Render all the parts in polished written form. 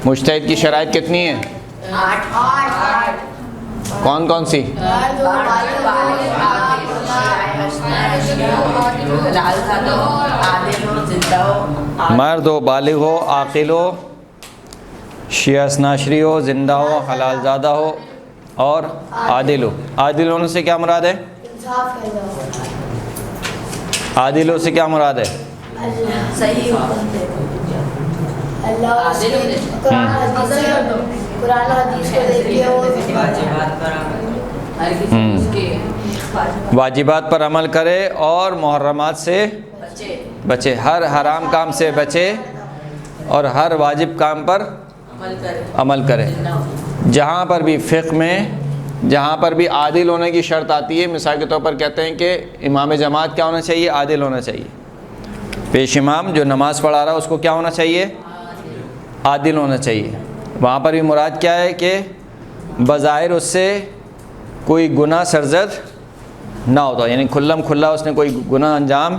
مجتہد کی شرائط کتنی ہیں؟ 8 کون کون سی؟ مرد ہو، بالغ ہو، عاقل ہو، شیعہ ناشری ہو، زندہ ہو، حلال زادہ ہو اور عادل ہو۔ عادل ہونے سے کیا مراد ہے؟ عادل ہو سے کیا مراد ہے؟ صحیح قرآن حدیث کو دیکھیے، واجبات پر عمل کرے اور محرمات سے بچے، ہر حرام کام سے بچے اور ہر واجب کام پر عمل کرے۔ جہاں پر بھی فقہ میں جہاں پر بھی عادل ہونے کی شرط آتی ہے، مثال کے طور پر کہتے ہیں کہ امام جماعت کیا ہونا چاہیے؟ عادل ہونا چاہیے۔ پیش امام جو نماز پڑھا رہا ہے اس کو کیا ہونا چاہیے؟ عادل ہونا چاہیے۔ وہاں پر بھی مراد کیا ہے کہ بظاہر اس سے کوئی گناہ سرزد نہ ہوتا، یعنی کھلم کھلا اس نے کوئی گناہ انجام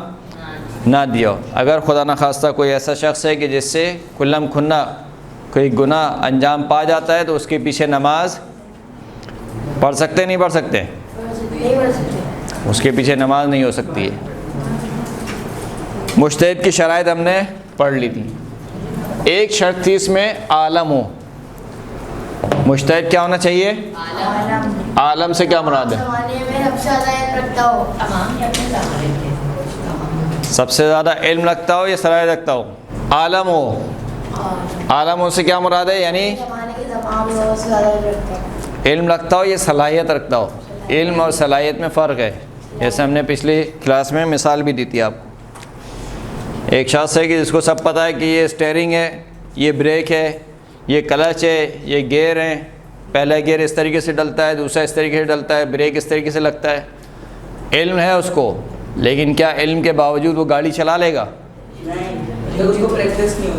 نہ دیا ہو۔ اگر خدا نخواستہ کوئی ایسا شخص ہے کہ جس سے کھلم کھلا کوئی گناہ انجام پا جاتا ہے تو اس کے پیچھے نماز پڑھ سکتے نہیں پڑھ سکتے؟ اس کے پیچھے نماز نہیں ہو سکتی ہے۔ مجتہد کی شرائط ہم نے پڑھ لی تھی۔ ایک شرط تھی اس میں عالم ہو۔ مجتہد کیا ہونا چاہیے؟ عالم سے کیا مراد ہے؟ سب سے زیادہ علم رکھتا ہو یا صلاحیت رکھتا ہو؟ عالم ہو۔ عالم ہو سے کیا مراد ہے؟ یعنی علم رکھتا ہو یا صلاحیت رکھتا ہو؟ علم اور صلاحیت میں فرق ہے، جیسے ہم نے پچھلی کلاس میں مثال بھی دی تھی آپ کو۔ ایک شخص ہے کہ جس کو سب پتہ ہے کہ یہ اسٹیئرنگ ہے، یہ بریک ہے، یہ کلچ ہے، یہ گیئر ہیں، پہلا گیئر اس طریقے سے ڈلتا ہے، دوسرا اس طریقے سے ڈلتا ہے، بریک اس طریقے سے لگتا ہے۔ علم ہے اس کو، لیکن کیا علم کے باوجود وہ گاڑی چلا لے گا؟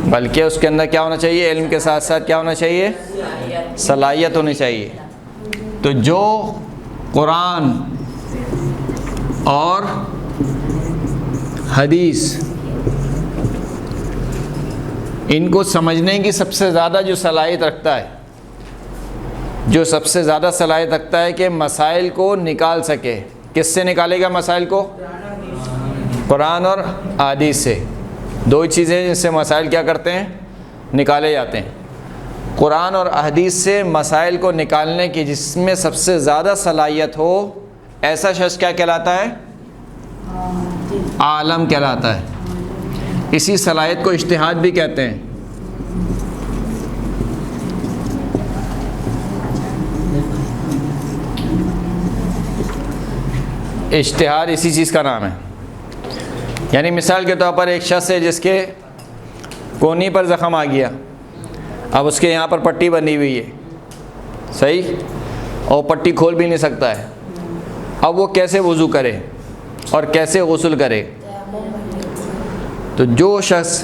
بلکہ اس کے اندر کیا ہونا چاہیے؟ علم کے ساتھ ساتھ کیا ہونا چاہیے؟ صلاحیت ہونی چاہیے۔ تو جو قرآن اور حدیث ان کو سمجھنے کی سب سے زیادہ جو صلاحیت رکھتا ہے، جو سب سے زیادہ صلاحیت رکھتا ہے کہ مسائل کو نکال سکے، کس سے نکالے گا مسائل کو؟ قرآن اور حدیث سے۔ دو چیزیں جن سے مسائل کیا کرتے ہیں؟ نکالے جاتے ہیں۔ قرآن اور حدیث سے مسائل کو نکالنے کی جس میں سب سے زیادہ صلاحیت ہو، ایسا شخص کیا کہلاتا ہے؟ عالم کہلاتا ہے۔ اسی صلاحیت کو اجتہاد بھی کہتے ہیں۔ اجتہاد اسی چیز کا نام ہے۔ یعنی مثال کے طور پر ایک شخص ہے جس کے کونی پر زخم آ گیا، اب اس کے یہاں پر پٹی بندھی ہوئی ہے، صحیح، اور پٹی کھول بھی نہیں سکتا ہے۔ اب وہ کیسے وضو کرے اور کیسے غسل کرے؟ تو جو شخص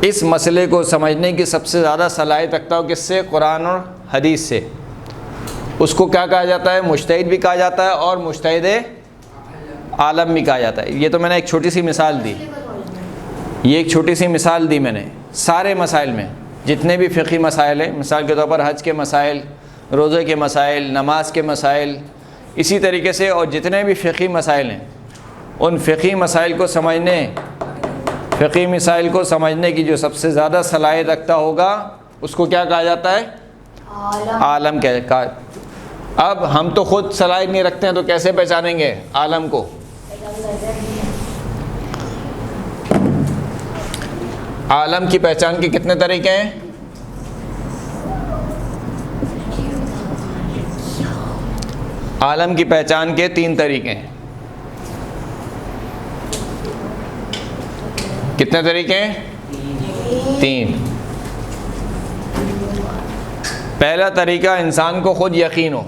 اس مسئلے کو سمجھنے کی سب سے زیادہ صلاحیت رکھتا ہو، کس سے؟ قرآن اور حدیث سے، اس کو کیا کہا جاتا ہے؟ مجتہد بھی کہا جاتا ہے اور مجتہد عالم بھی کہا جاتا ہے۔ یہ تو میں نے ایک چھوٹی سی مثال دی، یہ ایک چھوٹی سی مثال دی میں نے۔ سارے مسائل میں جتنے بھی فقہی مسائل ہیں، مثال کے طور پر حج کے مسائل، روزے کے مسائل، نماز کے مسائل، اسی طریقے سے اور جتنے بھی فقہی مسائل ہیں، ان فقہی مسائل کو سمجھنے کی جو سب سے زیادہ صلاحیت رکھتا ہوگا اس کو کیا کہا جاتا ہے؟ عالم کہا۔ اب ہم تو خود صلاحیت نہیں رکھتے ہیں تو کیسے پہچانیں گے عالم کو؟ عالم کی پہچان کے کتنے طریقے ہیں؟ عالم کی پہچان کے 3 طریقے ہیں۔ کتنے طریقے ہیں؟ 3۔ پہلا طریقہ، انسان کو خود یقین ہو۔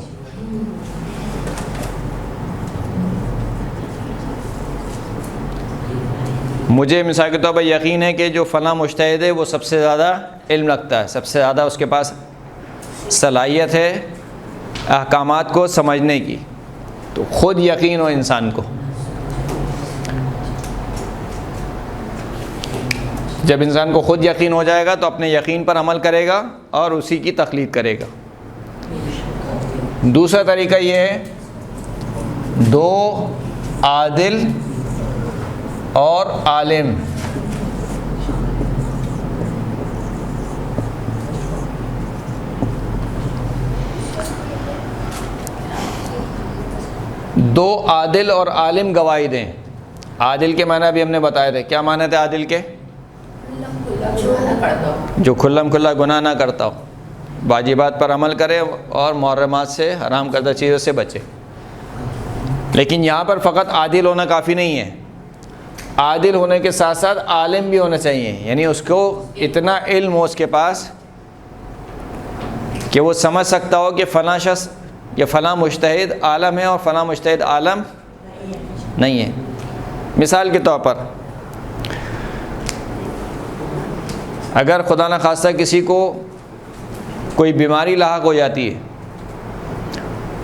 مجھے مثال کے طور پر یقین ہے کہ جو فلاں مجتہد ہے وہ سب سے زیادہ علم رکھتا ہے، سب سے زیادہ اس کے پاس صلاحیت ہے احکامات کو سمجھنے کی، تو خود یقین ہو انسان کو۔ جب انسان کو خود یقین ہو جائے گا تو اپنے یقین پر عمل کرے گا اور اسی کی تقلید کرے گا۔ دوسرا طریقہ یہ ہے 2 عادل اور عالم، دو عادل اور عالم گواہی دیں۔ عادل کے معنی بھی ہم نے بتائے تھے، کیا معنی تھے عادل کے؟ جو کھلم کھلا گناہ نہ کرتا ہو، واجبات پر عمل کرے اور محرمات سے، حرام کردہ چیزوں سے بچے۔ لیکن یہاں پر فقط عادل ہونا کافی نہیں ہے، عادل ہونے کے ساتھ ساتھ عالم بھی ہونا چاہیے، یعنی اس کو اتنا علم ہو اس کے پاس کہ وہ سمجھ سکتا ہو کہ فلاں شخص یا فلاں مجتہد عالم ہے اور فلاں مجتہد عالم نہیں ہے۔ مثال کے طور پر اگر خدا نخواستہ کسی کو کوئی بیماری لاحق ہو جاتی ہے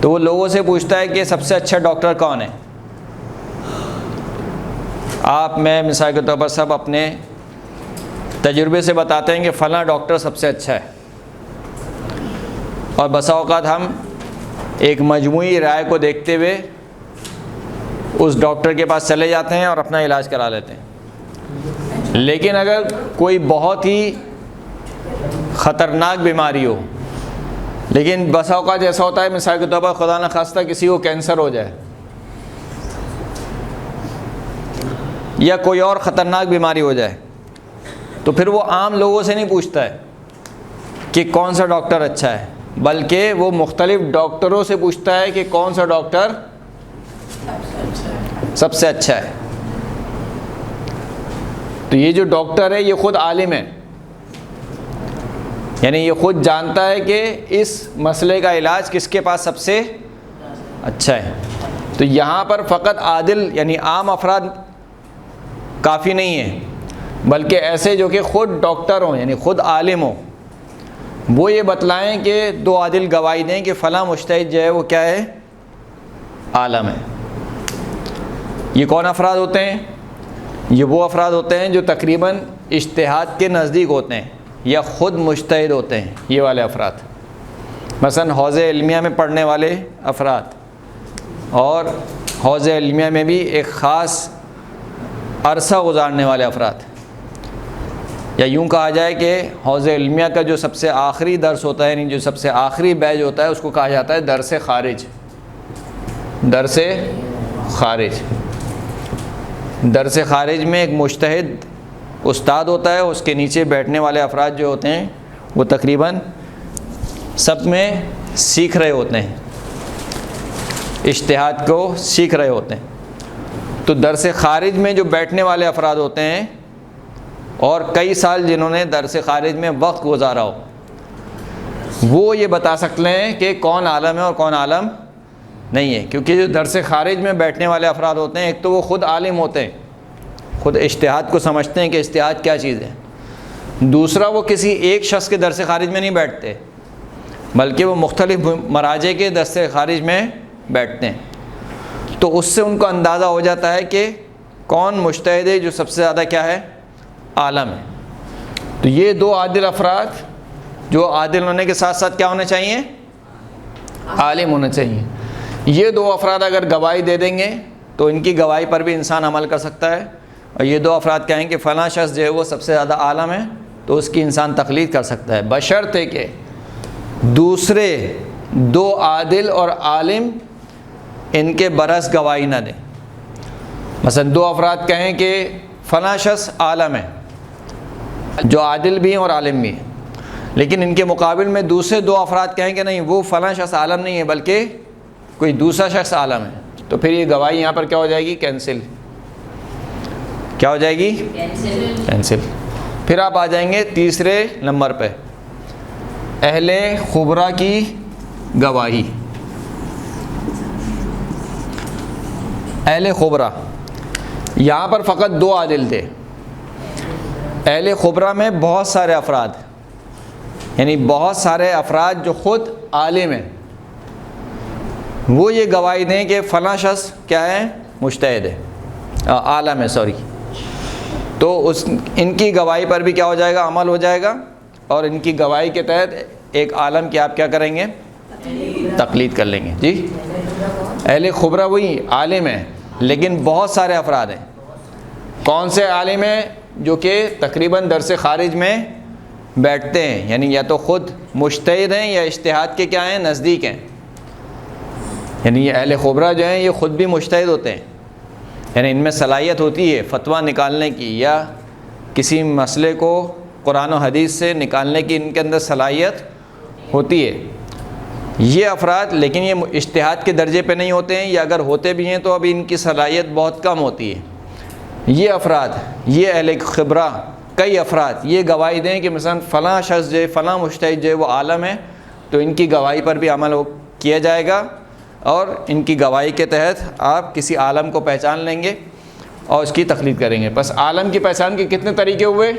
تو وہ لوگوں سے پوچھتا ہے کہ سب سے اچھا ڈاکٹر کون ہے۔ آپ میں مثال کے طور پر سب اپنے تجربے سے بتاتے ہیں کہ فلاں ڈاکٹر سب سے اچھا ہے، اور بسا اوقات ہم ایک مجموعی رائے کو دیکھتے ہوئے اس ڈاکٹر کے پاس چلے جاتے ہیں اور اپنا علاج کرا لیتے ہیں۔ لیکن اگر کوئی بہت ہی خطرناک بیماری ہو، لیکن بسا اوقات ایسا ہوتا ہے مثال کے طور پر خدا نخواستہ کسی کو کینسر ہو جائے یا کوئی اور خطرناک بیماری ہو جائے، تو پھر وہ عام لوگوں سے نہیں پوچھتا ہے کہ کون سا ڈاکٹر اچھا ہے، بلکہ وہ مختلف ڈاکٹروں سے پوچھتا ہے کہ کون سا ڈاکٹر سب سے اچھا ہے۔ تو یہ جو ڈاکٹر ہے یہ خود عالم ہے، یعنی یہ خود جانتا ہے کہ اس مسئلے کا علاج کس کے پاس سب سے اچھا ہے۔ تو یہاں پر فقط عادل یعنی عام افراد کافی نہیں ہے، بلکہ ایسے جو کہ خود ڈاکٹر ہوں یعنی خود عالم ہوں، وہ یہ بتلائیں کہ 2 عادل گواہی دیں کہ فلاں مجتہد جو ہے وہ کیا ہے؟ عالم ہے۔ یہ کون افراد ہوتے ہیں؟ یہ وہ افراد ہوتے ہیں جو تقریباً اجتہاد کے نزدیک ہوتے ہیں یا خود مجتہد ہوتے ہیں، یہ والے افراد، مثلا حوض علمیہ میں پڑھنے والے افراد، اور حوض علمیہ میں بھی ایک خاص عرصہ گزارنے والے افراد، یا یوں کہا جائے کہ حوض علمیہ کا جو سب سے آخری درس ہوتا ہے، یعنی جو سب سے آخری بیچ ہوتا ہے، اس کو کہا جاتا ہے درس خارج۔ درس خارج، درس خارج میں ایک مجتہد استاد ہوتا ہے، اس کے نیچے بیٹھنے والے افراد جو ہوتے ہیں وہ تقریباً سب میں سیکھ رہے ہوتے ہیں، اجتہاد کو سیکھ رہے ہوتے ہیں۔ تو درس خارج میں جو بیٹھنے والے افراد ہوتے ہیں اور کئی سال جنہوں نے درس خارج میں وقت گزارا ہو، وہ یہ بتا سکتے ہیں کہ کون عالم ہے اور کون عالم نہیں ہے، کیونکہ جو درس خارج میں بیٹھنے والے افراد ہوتے ہیں ایک تو وہ خود عالم ہوتے ہیں، خود اجتہاد کو سمجھتے ہیں کہ اجتہاد کیا چیز ہے، دوسرا وہ کسی ایک شخص کے درس خارج میں نہیں بیٹھتے، بلکہ وہ مختلف مراجع کے درس خارج میں بیٹھتے ہیں۔ تو اس سے ان کو اندازہ ہو جاتا ہے کہ کون مجتہد ہے جو سب سے زیادہ کیا ہے؟ عالم ہے۔ تو یہ 2 عادل افراد جو عادل ہونے کے ساتھ ساتھ کیا ہونے چاہیے؟ عالم ہونے چاہیے۔ یہ 2 افراد اگر گواہی دے دیں گے تو ان کی گواہی پر بھی انسان عمل کر سکتا ہے، اور یہ 2 افراد کہیں کہ فلاں شخص جو ہے وہ سب سے زیادہ عالم ہے، تو اس کی انسان تقلید کر سکتا ہے، بشرطے کہ دوسرے 2 عادل اور عالم ان کے برعکس گواہی نہ دیں۔ مثلا 2 افراد کہیں کہ فلاں شخص عالم ہے، جو عادل بھی ہیں اور عالم بھی ہیں، لیکن ان کے مقابل میں دوسرے 2 افراد کہیں کہ نہیں، وہ فلاں شخص عالم نہیں ہے بلکہ کوئی دوسرا شخص عالم ہے، تو پھر یہ گواہی یہاں پر کیا ہو جائے گی؟ کینسل۔ کیا ہو جائے گی؟ کینسل۔ پھر آپ آ جائیں گے تیسرے نمبر پہ، اہل خبرہ کی گواہی۔ اہل خبرہ، یہاں پر فقط 2 عادل تھے۔ اہل خبرہ میں بہت سارے افراد، یعنی بہت سارے افراد جو خود عالم ہیں، وہ یہ گواہی دیں کہ فلاں شخص کیا ہے؟ مجتہد ہے، عالم ہے، سوری۔ تو ان کی گواہی پر بھی کیا ہو جائے گا؟ عمل ہو جائے گا، اور ان کی گواہی کے تحت ایک عالم کی آپ کیا کریں گے؟ تقلید کر لیں گے. جی اہل خبرہ وہی عالم ہیں، لیکن بہت سارے افراد ہیں. کون سے عالم ہیں؟ جو کہ تقریباً درس خارج میں بیٹھتے ہیں، یعنی یا تو خود مجتہد ہیں یا اجتہاد کے کیا ہیں؟ نزدیک ہیں. یعنی یہ اہل خبرہ جو ہیں یہ خود بھی مجتہد ہوتے ہیں، یعنی ان میں صلاحیت ہوتی ہے فتویٰ نکالنے کی یا کسی مسئلے کو قرآن و حدیث سے نکالنے کی ان کے اندر صلاحیت ہوتی ہے. یہ افراد لیکن یہ اجتہاد کے درجے پہ نہیں ہوتے ہیں، یا اگر ہوتے بھی ہیں تو ابھی ان کی صلاحیت بہت کم ہوتی ہے. یہ افراد، یہ اہل خبرہ کئی افراد یہ گواہی دیں کہ مثلا فلاں شخص جو ہے، فلاں مجتہد جو ہے وہ عالم ہے، تو ان کی گواہی پر بھی عمل کیا جائے گا، اور ان کی گواہی کے تحت آپ کسی عالم کو پہچان لیں گے اور اس کی تقلید کریں گے. بس عالم کی پہچان کے کتنے طریقے ہوئے؟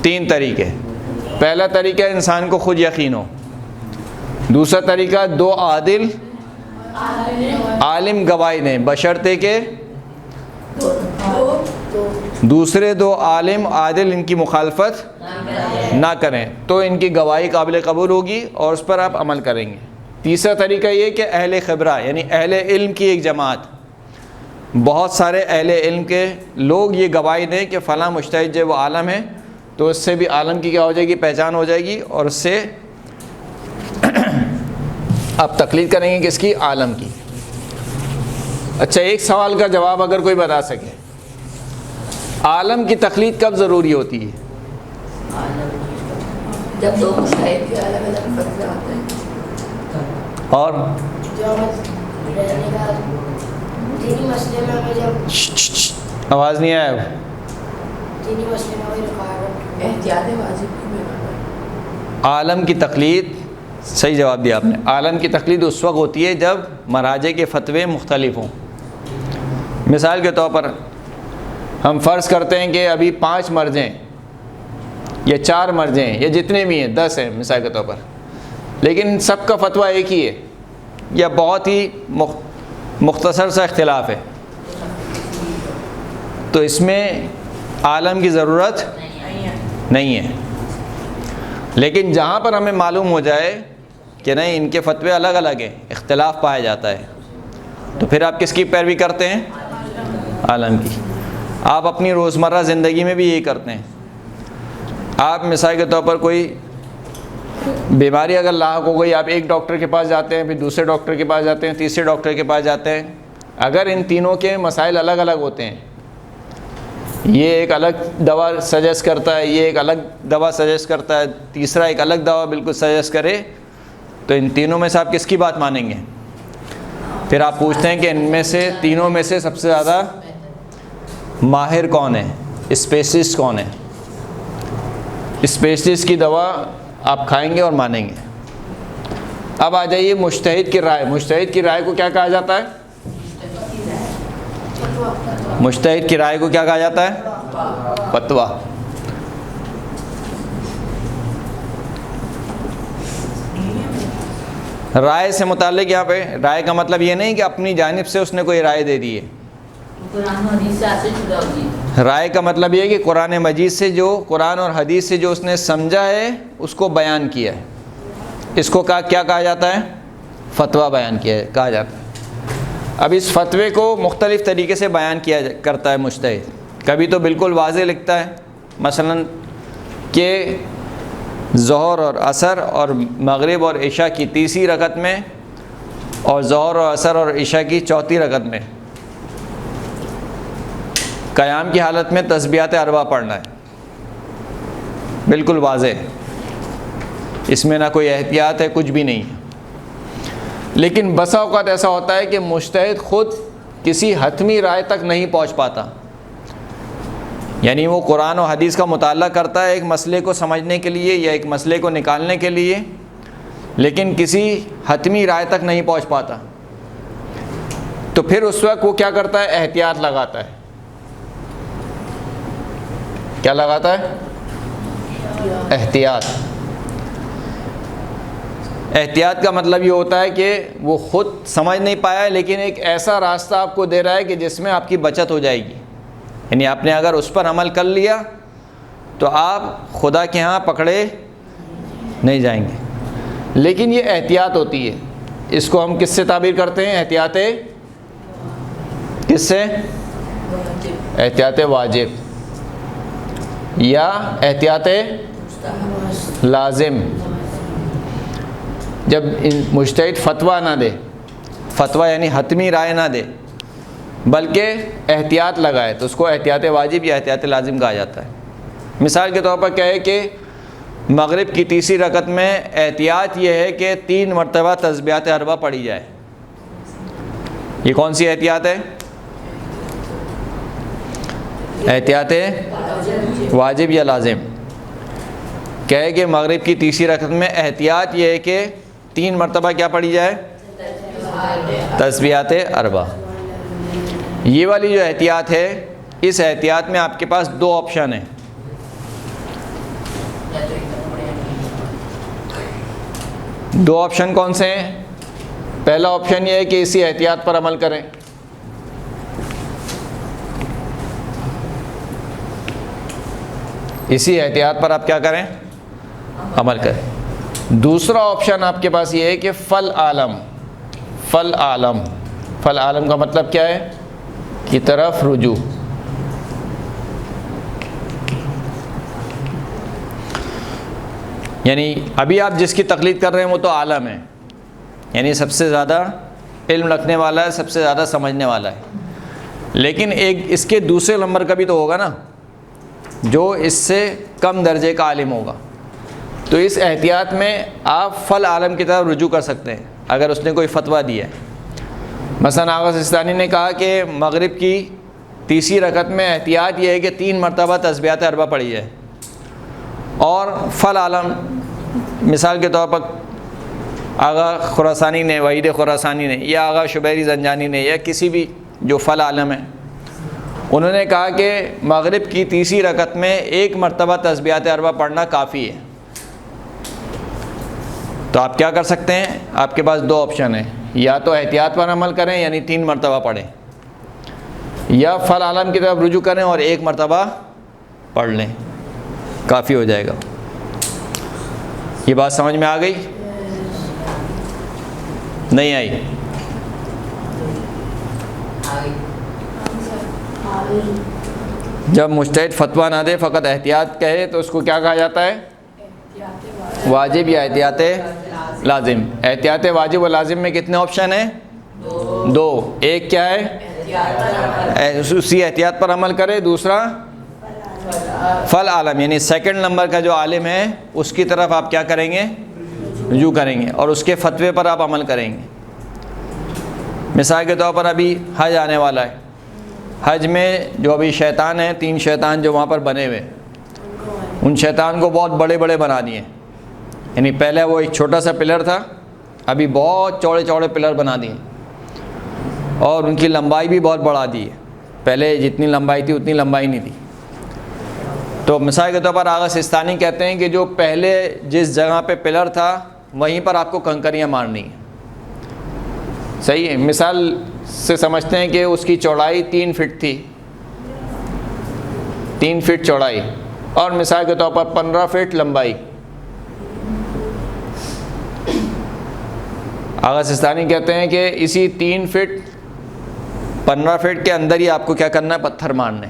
3 طریقے. پہلا طریقہ انسان کو خود یقین ہو. دوسرا طریقہ 2 عادل عالم گواہی دیں بشرطے کہ دوسرے 2 عالم عادل ان کی مخالفت نہ کریں، تو ان کی گواہی قابل قبول ہوگی اور اس پر آپ عمل کریں گے. تیسرا طریقہ یہ کہ اہل خبرہ یعنی اہل علم کی ایک جماعت، بہت سارے اہل علم کے لوگ یہ گواہی دیں کہ فلاں مجتہد جو وہ عالم ہے، تو اس سے بھی عالم کی کیا ہو جائے گی؟ پہچان ہو جائے گی، اور اس سے آپ تقلید کریں گے کس کی؟ عالم کی. اچھا، ایک سوال کا جواب اگر کوئی بتا سکے، عالم کی تقلید کب ضروری ہوتی ہے؟ جب 2 مجتہد کے الگ الگ فتوے آتے ہیں، اور جو رہنے کا دینی مسئلے میں ہمیں جب آواز نہیں آیا. دینی مسئلے میں کوئی رکاوٹ احتیاط واجب کی بنا عالم کی تقلید، صحیح جواب دیا آپ نے. عالم کی تقلید اس وقت ہوتی ہے جب مراجع کے فتوے مختلف ہوں. مثال کے طور پر ہم فرض کرتے ہیں کہ ابھی 5 مرجع یا 4 مرجع یا جتنے بھی ہیں 10 ہیں مثال کے طور پر، لیکن سب کا فتویٰ ایک ہی ہے یا بہت ہی مختصر سا اختلاف ہے، تو اس میں عالم کی ضرورت نہیں ہے. لیکن جہاں پر ہمیں معلوم ہو جائے کہ نہیں ان کے فتوے الگ الگ ہیں، اختلاف پایا جاتا ہے، تو پھر آپ کس کی پیروی کرتے ہیں؟ عالم کی. آپ اپنی روزمرہ زندگی میں بھی یہی کرتے ہیں. آپ مثال کے طور پر کوئی بیماری اگر لاحق ہو گئی، آپ ایک ڈاکٹر کے پاس جاتے ہیں، پھر دوسرے ڈاکٹر کے پاس جاتے ہیں، تیسرے ڈاکٹر کے پاس جاتے ہیں. اگر ان تینوں کے مسائل الگ الگ ہوتے ہیں، یہ ایک الگ دوا سجیسٹ کرتا ہے، یہ ایک الگ دوا سجیسٹ کرتا ہے، تیسرا ایک الگ دوا بالکل سجیسٹ کرے، تو ان تینوں میں سے آپ کس کی بات مانیں گے؟ پھر آپ پوچھتے ہیں کہ ان میں سے تینوں میں سے سب سے زیادہ ماہر کون ہے، اسپیشلسٹ کون ہے؟ اسپیشلسٹ کی دوا آپ کھائیں گے اور مانیں گے. اب آ جائیے مجتہد کی رائے. مجتہد کی رائے کو کیا کہا جاتا ہے؟ مجتہد کی رائے کو کیا کہا جاتا ہے؟ فتویٰ. رائے سے متعلق یہاں پہ رائے کا مطلب یہ نہیں کہ اپنی جانب سے اس نے کوئی رائے دے دی ہے. رائے کا مطلب یہ ہے کہ قرآن مجید سے قرآن اور حدیث سے جو اس نے سمجھا ہے اس کو بیان کیا ہے. اس کو کیا کہا جاتا ہے؟ فتویٰ بیان کیا ہے کہا جاتا ہے. اب اس فتوے کو مختلف طریقے سے بیان کیا کرتا ہے مجتہد. کبھی تو بالکل واضح لکھتا ہے، مثلا کہ ظہر اور عصر اور مغرب اور عشاء کی تیسری رکعت میں، اور ظہر اور عصر اور عشاء کی چوتھی رکعت میں قیام کی حالت میں تسبیحات اربع پڑھنا ہے. بالکل واضح، اس میں نہ کوئی احتیاط ہے، کچھ بھی نہیں ہے. لیکن بسا اوقات ایسا ہوتا ہے کہ مجتہد خود کسی حتمی رائے تک نہیں پہنچ پاتا، یعنی وہ قرآن و حدیث کا مطالعہ کرتا ہے ایک مسئلے کو سمجھنے کے لیے یا ایک مسئلے کو نکالنے کے لیے، لیکن کسی حتمی رائے تک نہیں پہنچ پاتا. تو پھر اس وقت وہ کیا کرتا ہے؟ احتیاط لگاتا ہے. کیا لگاتا ہے؟ احتیاط. احتیاط کا مطلب یہ ہوتا ہے کہ وہ خود سمجھ نہیں پایا لیکن ایک ایسا راستہ آپ کو دے رہا ہے کہ جس میں آپ کی بچت ہو جائے گی. یعنی آپ نے اگر اس پر عمل کر لیا تو آپ خدا کے ہاں پکڑے نہیں جائیں گے. لیکن یہ احتیاط ہوتی ہے. اس کو ہم کس سے تعبیر کرتے ہیں؟ احتیاط کس سے؟ احتیاط واجب یا احتیاط لازم. جب مجتہد فتویٰ نہ دے، فتویٰ یعنی حتمی رائے نہ دے، بلکہ احتیاط لگائے، تو اس کو احتیاط واجب یا احتیاط لازم کہا جاتا ہے. مثال کے طور پر کہے کہ مغرب کی تیسری رکعت میں احتیاط یہ ہے کہ 3 مرتبہ تسبیحات اربع پڑھی جائے. یہ کون سی احتیاط ہے؟ احتیاط واجب یا لازم. کہے کہ مغرب کی تیسری رکعت میں احتیاط یہ ہے کہ 3 مرتبہ کیا پڑھی جائے؟ تسبیحات اربع. یہ والی جو احتیاط ہے، اس احتیاط میں آپ کے پاس 2 آپشن ہیں. دو آپشن کون سے ہیں؟ پہلا آپشن یہ ہے کہ اسی احتیاط پر عمل کریں. اسی احتیاط پر آپ کیا کریں؟ عمل کریں. دوسرا آپشن آپ کے پاس یہ ہے کہ فل عالم. فل عالم، فل عالم کا مطلب کیا ہے؟ کی طرف رجوع. یعنی ابھی آپ جس کی تقلید کر رہے ہیں وہ تو عالم ہے، یعنی سب سے زیادہ علم رکھنے والا ہے، سب سے زیادہ سمجھنے والا ہے. لیکن ایک اس کے دوسرے نمبر کا بھی تو ہوگا نا، جو اس سے کم درجے کا عالم ہوگا. تو اس احتیاط میں آپ فل عالم کی طرف رجوع کر سکتے ہیں اگر اس نے کوئی فتویٰ دیا ہے. مثلا آغا سستانی نے کہا کہ مغرب کی تیسری رکعت میں احتیاط یہ ہے کہ 3 مرتبہ تسبیحات اربع پڑھی جائے. اور فل عالم مثال کے طور پر آغا خراسانی نے، وحید خراسانی نے، یا آغا شبیری زنجانی نے، یا کسی بھی جو فل عالم ہے، انہوں نے کہا کہ مغرب کی تیسری رکعت میں 1 مرتبہ تسبیحات اربع پڑھنا کافی ہے. تو آپ کیا کر سکتے ہیں؟ آپ کے پاس 2 آپشن ہیں، یا تو احتیاط پر عمل کریں یعنی 3 مرتبہ پڑھیں، یا فل عالم کی طرف رجوع کریں اور 1 مرتبہ پڑھ لیں، کافی ہو جائے گا. یہ بات سمجھ میں آ گئی؟ نہیں آئی؟ جب مجتہد فتویٰ نہ دے، فقط احتیاط کہے، تو اس کو کیا کہا جاتا ہے؟ واجب یا احتیاط لازم. احتیاط واجب و لازم میں کتنے آپشن ہیں؟ 2. ایک کیا ہے؟ اسی احتیاط پر عمل کرے. دوسرا فل عالم، یعنی سیکنڈ نمبر کا جو عالم ہے اس کی طرف آپ کیا کریں گے؟ رجوع کریں گے اور اس کے فتوے پر آپ عمل کریں گے. مثال کے طور پر ابھی حج آنے والا ہے. حج میں جو ابھی شیطان ہیں، 3 شیطان جو وہاں پر بنے ہوئے، ان شیطان کو بہت بڑے بڑے بنا دیے. یعنی پہلے وہ ایک چھوٹا سا پلر تھا، ابھی بہت چوڑے چوڑے پلر بنا دیے، اور ان کی لمبائی بھی بہت بڑھا دی ہے. پہلے جتنی لمبائی تھی اتنی لمبائی نہیں تھی. تو مثال کے طور پر آغا سستانی کہتے ہیں کہ جو پہلے جس جگہ پہ پلر تھا وہیں پر آپ کو کنکریاں مارنی ہیں. صحیح ہے؟ مثال سے سمجھتے ہیں کہ اس کی چوڑائی 3 فٹ تھی، 3 فٹ چوڑائی، اور مثال کے طور پر 15 فٹ لمبائی. آغا سستانی کہتے ہیں کہ اسی 3 فٹ 15 فٹ کے اندر ہی آپ کو کیا کرنا ہے؟ پتھر مارنے.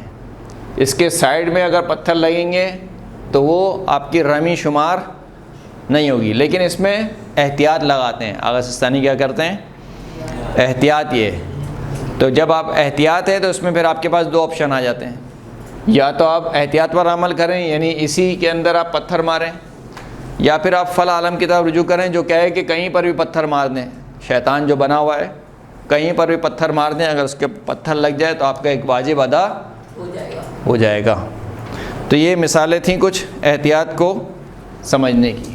اس کے سائڈ میں اگر پتھر لگیں گے تو وہ آپ کی رمی شمار نہیں ہوگی. لیکن اس میں احتیاط لگاتے ہیں. آغا سستانی کیا کرتے ہیں؟ احتیاط. یہ تو جب آپ احتیاط ہے تو اس میں پھر آپ کے پاس 2 آپشن آ جاتے ہیں. یا تو آپ احتیاط پر عمل کریں یعنی اسی کے اندر آپ پتھر ماریں، یا پھر آپ فل عالم کی طرف رجوع کریں جو کہے کہ کہیں پر بھی پتھر مار دیں. شیطان جو بنا ہوا ہے کہیں پر بھی پتھر مار دیں، اگر اس کے پتھر لگ جائے تو آپ کا ایک واجب ادا ہو جائے گا. تو یہ مثالیں تھیں کچھ احتیاط کو سمجھنے کی.